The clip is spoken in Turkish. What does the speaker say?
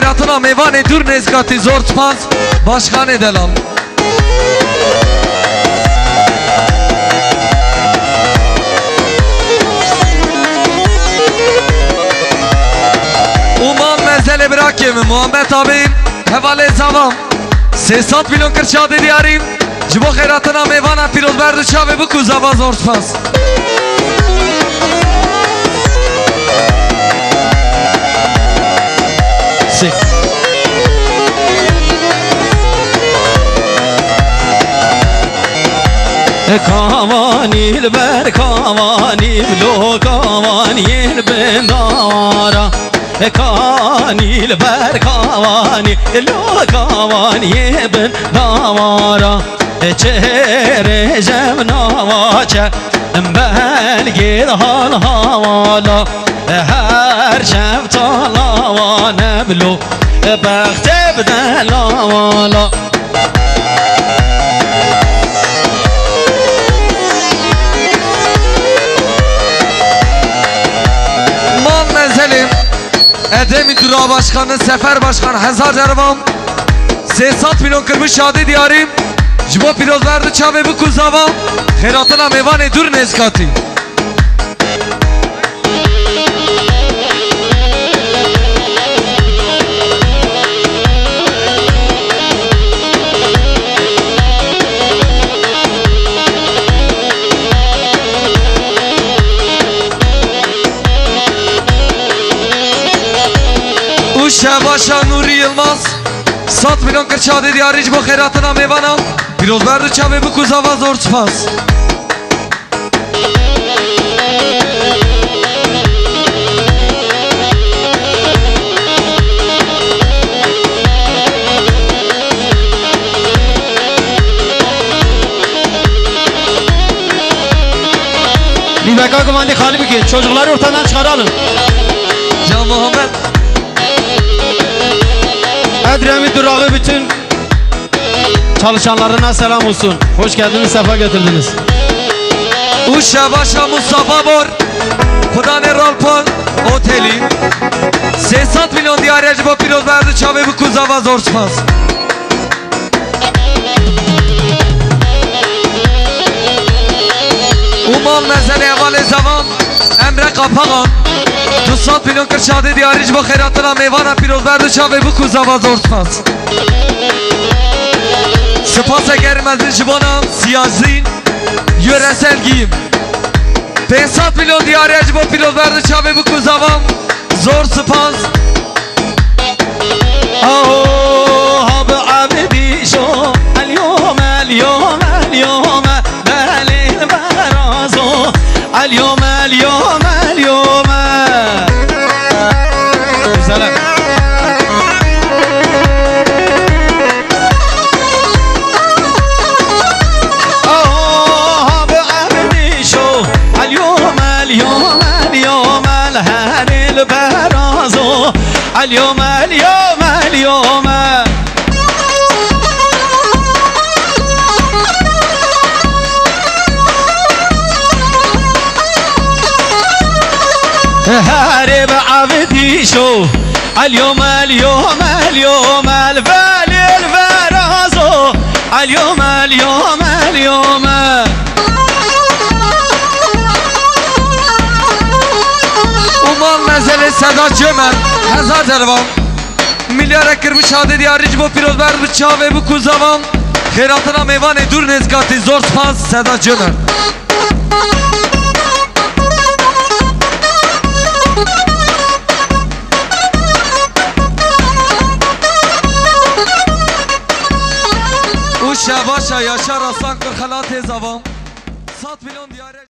Ratına meyvane dur nezgati zor tpaz başkan edelam. Uman mezele bırak yemi Muhammed abim hevale zavam 300 milyon kırşadı diyarim Cibo khairatına meyvana piroz berdu çave bu kuzava zor tpaz. Kavanil ber kavanil lo kavanil ben davara Kanil ber kavanil lo kavanil ben davara Çereceğim navaçe belgir hal havala Her şevtala neblu Bektebden lavala Edemi Dura Başkanı Sefer Başkan Hazar Cervam 300 milyon kırmış şadi diyarim Cibo piroz verdi çave bu kuzavam Khairatına meyvane dur nezkati. Şebaşa Nuri Yılmaz 100 milyon kırçadı diyarı Cibo khairatına meyvana piroz verdi çave bu kuzava zor tpaz. Bir dakika kumandi khali bikin çocukları ortadan çıkaralım. Can Muhammed Edremit Durağı bütün çalışanlarına selam olsun. Hoş geldiniz, sefa getirdiniz. Uşabaşa Mustafa Bor Kudane Ralpan Oteli 300 milyon diyarı Cibo piroz verdi çave bu kuzava zor tpaz. Uman mezele evale zaman Emre Kapagan 200 milyon kırşadı diyarı Cibo khairatına meyvana piroz verdi çave bu kuzava zor tpaz. Spasa germezdi Cibo'nam siyazin yöresel giyim 500 milyon diyarı Cibo piroz verdi çave bu kuzavam zor spaz. Abi abdi şo el-yom el-yom el-yom belil barazo el-yom el-yom el-yom Güzel. Abi abdi şo el-yom el-yom el-yom el-hanil barazo el-yom el-yom el-yom هارب عبدي شو اليوم اليوم اليوم الفالي الفرازو اليوم اليوم اليوم Uman mezele Sedat Cömert Hazar Cervam milyara kırmış adı diyarı Cibo piroz verdi çave bu kuzavam khairatına meyvane dur nezgati zor tpaz. Sedat Cömert Uşabaşa Yaşar Aslan Kırkhalat Ezavam 100 milyon diyarı